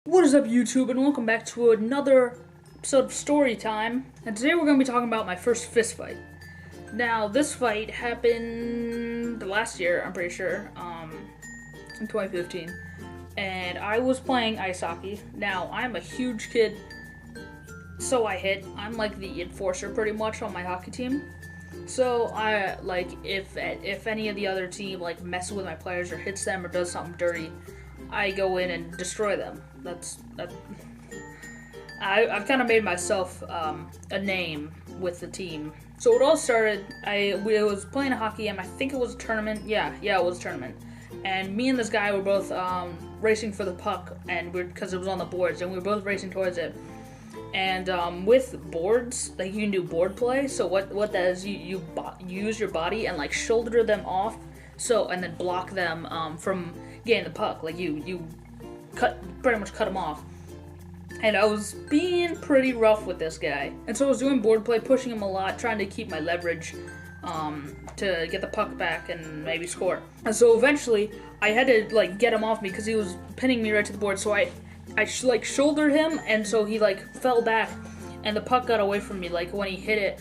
What is up, YouTube, and welcome back to another episode of Story Time. And today we're going to be talking about my first fist fight. Now, this fight happened last year, I'm pretty sure, in 2015. And I was playing ice hockey. Now, I'm a huge kid, so I'm like the enforcer pretty much on my hockey team. So if any of the other team messes with my players or hits them or does something dirty, I go in and destroy them. I've kind of made myself a name with the team. So it all started, we was playing hockey, and I think it was a tournament. Yeah, it was a tournament. And me and this guy were both racing for the puck, and because it was on the boards, and we were both racing towards it. And with boards, you can do board play. So what that is, you use your body and shoulder them off, and then block them from getting the puck. You pretty much cut them off. And I was being pretty rough with this guy, and so I was doing board play, pushing him a lot, trying to keep my leverage to get the puck back and maybe score. And so eventually I had to get him off me because he was pinning me right to the board. So I shouldered him, and so he fell back, and the puck got away from me when he hit it,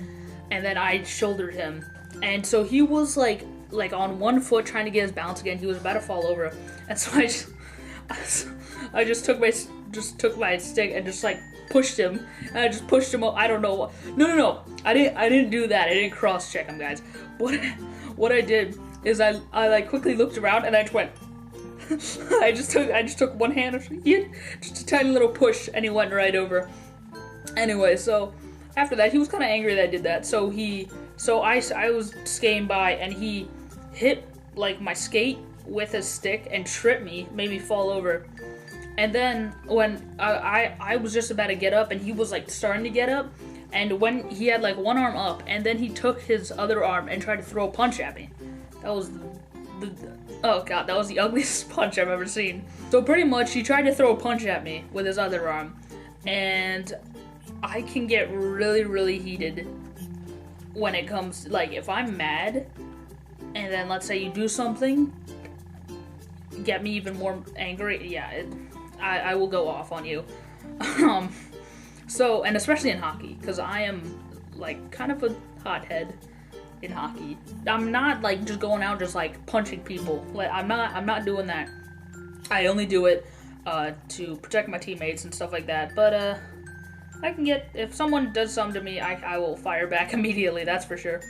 and then I shouldered him, and so he was on one foot trying to get his balance again. He was about to fall over, and so I just took my stick and just pushed him, and I just pushed him. I don't know what. No. I didn't do that. I didn't cross check him, guys. What I did is I quickly looked around, and I just went. I just took one hand, just a tiny little push, and he went right over. Anyway, so after that, he was kind of angry that I did that. So I was skating by, and he hit my skate with his stick and tripped me, made me fall over. And then when I was just about to get up, and he was starting to get up, and when he had one arm up, and then he took his other arm and tried to throw a punch at me. That was oh god, that was the ugliest punch I've ever seen. So pretty much, he tried to throw a punch at me with his other arm, and I can get really, really heated when it comes to, if I'm mad, and then let's say you do something, get me even more angry, yeah, I will go off on you. And especially in hockey, because I am, kind of a hothead in hockey. I'm not just going out just punching people. I'm not doing that. I only do it to protect my teammates and stuff like that. But I can if someone does something to me, I will fire back immediately, that's for sure.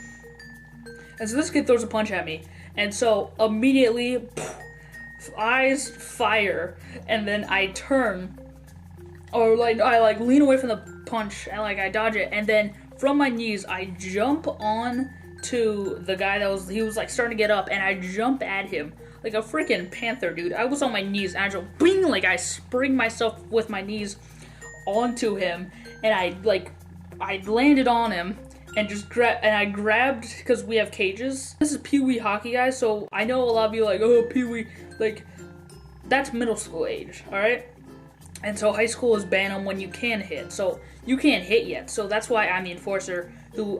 And so this kid throws a punch at me, and so immediately eyes fire, and then I turn, or I lean away from the punch, and I dodge it, and then from my knees I jump on to the guy he was starting to get up, and I jump at him like a freaking panther, dude. I was on my knees, and I just bing, I spring myself with my knees onto him, and I landed on him, and I grabbed, because we have cages. This is Pee-wee hockey, guys, so I know a lot of you oh, Pee-wee, that's middle school age, alright? And so high school is banned on when you can hit, so you can't hit yet, so that's why I'm the enforcer,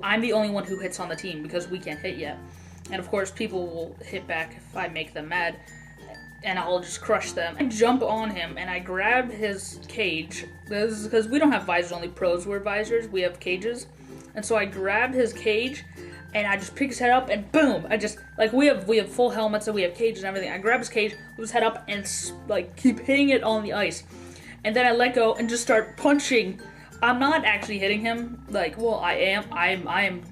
I'm the only one who hits on the team, because we can't hit yet. And of course, people will hit back if I make them mad, and I'll just crush them. I jump on him, and I grab his cage, because we don't have visors, only pros wear visors, we have cages. And so I grab his cage, and I just pick his head up, and boom! I just, we have full helmets, and we have cages and everything. I grab his cage, move his head up, and keep hitting it on the ice. And then I let go and just start punching. I'm not actually hitting him, I am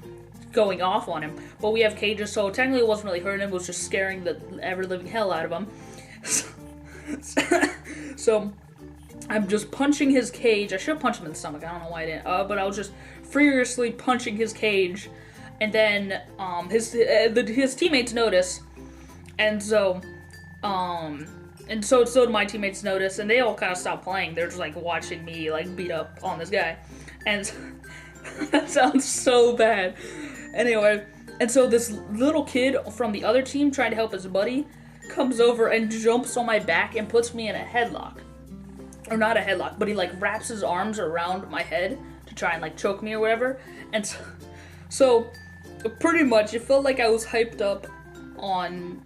going off on him, but we have cages, so technically it wasn't really hurting him, it was just scaring the ever-living hell out of him. So I'm just punching his cage. I should have punched him in the stomach, I don't know why I didn't, but I was just furiously punching his cage, and then his teammates notice, and so did my teammates notice, and they all kind of stopped playing. They're just watching me beat up on this guy, and that sounds so bad. Anyway, and so this little kid from the other team trying to help his buddy comes over and jumps on my back and puts me in a headlock, or not a headlock, but he wraps his arms around my head to try and choke me or whatever. And so pretty much it felt like I was hyped up on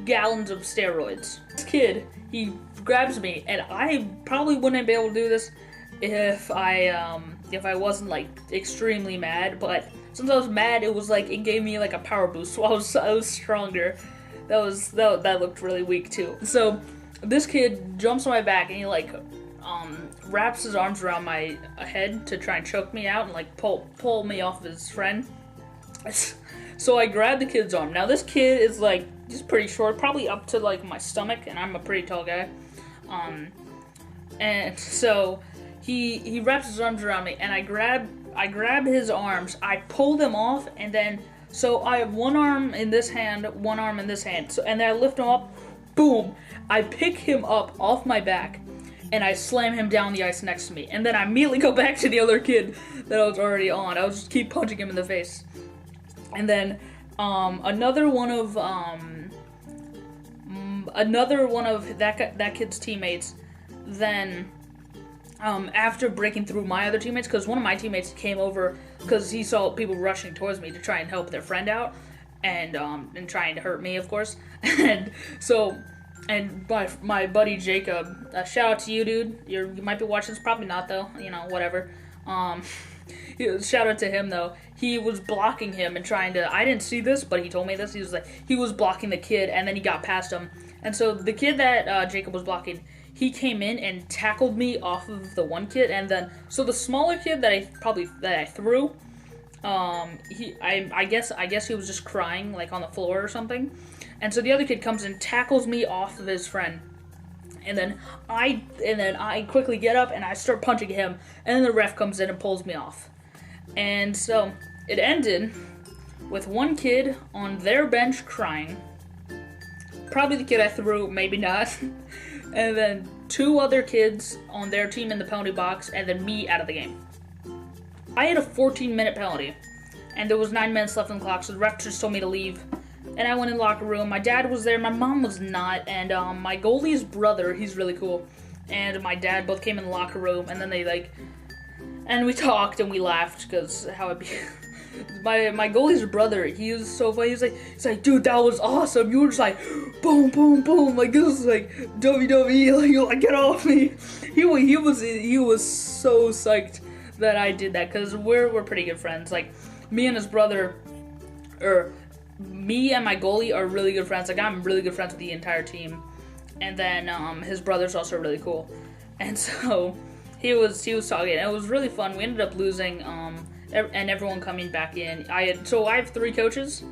gallons of steroids. This kid, he grabs me, and I probably wouldn't be able to do this if I wasn't like extremely mad. But since I was mad, it was like it gave me like a power boost, so I was stronger. That looked really weak too. So this kid jumps on my back and he like wraps his arms around my head to try and choke me out and like pull me off of his friend. So I grabbed the kid's arm. Now this kid is like just pretty short, probably up to like my stomach, and I'm a pretty tall guy. And so he wraps his arms around me, and I grab his arms, I pull them off, and then so I have one arm in this hand, one arm in this hand. So and then I lift him up, boom! I pick him up off my back, and I slam him down the ice next to me. And then I immediately go back to the other kid that I was already on. I would just keep punching him in the face. And then another one of that kid's teammates then after breaking through my other teammates, because one of my teammates came over because he saw people rushing towards me to try and help their friend out, and trying to hurt me, of course. And so, and my buddy Jacob, shout out to you, dude. You might be watching this, probably not though. You know, whatever. Shout out to him though. He was blocking him and trying to. I didn't see this, but he told me this. He was blocking the kid, and then he got past him. And so the kid that Jacob was blocking, he came in and tackled me off of the one kid, and then so the smaller kid that I threw, I guess he was just crying like on the floor or something, and so the other kid comes and tackles me off of his friend, and then I quickly get up and I start punching him, and then the ref comes in and pulls me off, and so it ended with one kid on their bench crying. Probably the kid I threw, maybe not. And then two other kids on their team in the penalty box, and then me out of the game. I had a 14-minute penalty, and there was 9 minutes left on the clock, so the ref just told me to leave. And I went in the locker room. My dad was there, my mom was not, and my goalie's brother, he's really cool, and my dad both came in the locker room, and then and we talked and we laughed, because how it be. My goalie's brother, he was so funny. He's like, dude, that was awesome. You were just like, boom, boom, boom. Like, this was like WWE. Like, you're like, get off me. He was so psyched that I did that, because we're pretty good friends. Like, me and his brother, or me and my goalie are really good friends. Like, I'm really good friends with the entire team. And then his brother's also really cool. And so he was talking. It was really fun. We ended up losing. And everyone coming back in. I have 3 coaches.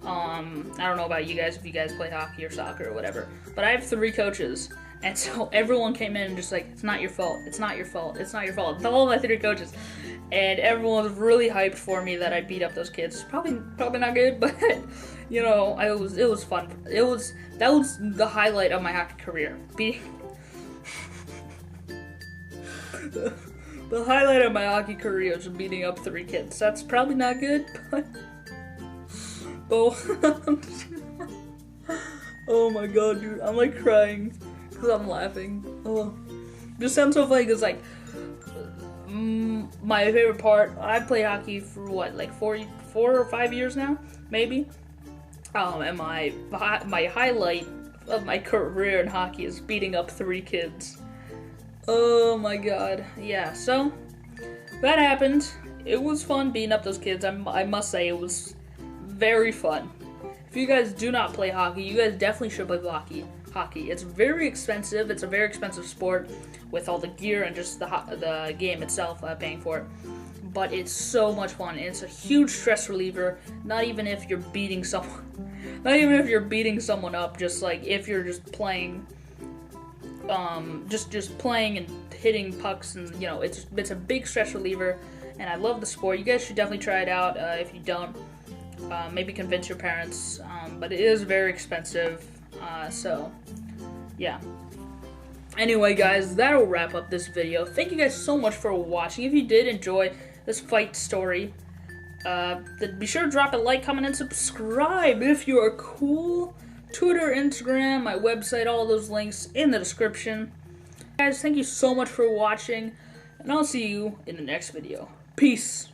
I don't know about you guys, if you guys play hockey or soccer or whatever, but I have 3 coaches, and so everyone came in and just like, it's not your fault, it's not your fault, it's not your fault. All my 3 coaches, and everyone was really hyped for me that I beat up those kids. Probably not good, but you know, it was fun. That was the highlight of my hockey career. The highlight of my hockey career was beating up 3 kids. That's probably not good, but oh my god, dude, I'm like crying because I'm laughing. Oh, just sounds so funny because like my favorite part. I've played hockey for what, like 4 or 5 years now, maybe. And my highlight of my career in hockey is beating up 3 kids. Oh my god, yeah, so that happened. It was fun beating up those kids. I must say, it was very fun. If you guys do not play hockey, you guys definitely should play hockey. It's very expensive. It's a very expensive sport with all the gear and just the game itself, paying for it. But it's so much fun. It's a huge stress reliever. Not even if you're beating someone. Not even if you're beating someone up. Just like if you're just playing. Just playing and hitting pucks, and you know, it's a big stress reliever, and I love the sport. You guys should definitely try it out. If you don't, maybe convince your parents, but it is very expensive, so yeah. Anyway guys, that'll wrap up this video. Thank you guys so much for watching. If you did enjoy this fight story, then be sure to drop a like, comment, and subscribe if you are cool. Twitter, Instagram, my website, all those links in the description. Guys, thank you so much for watching, and I'll see you in the next video. Peace.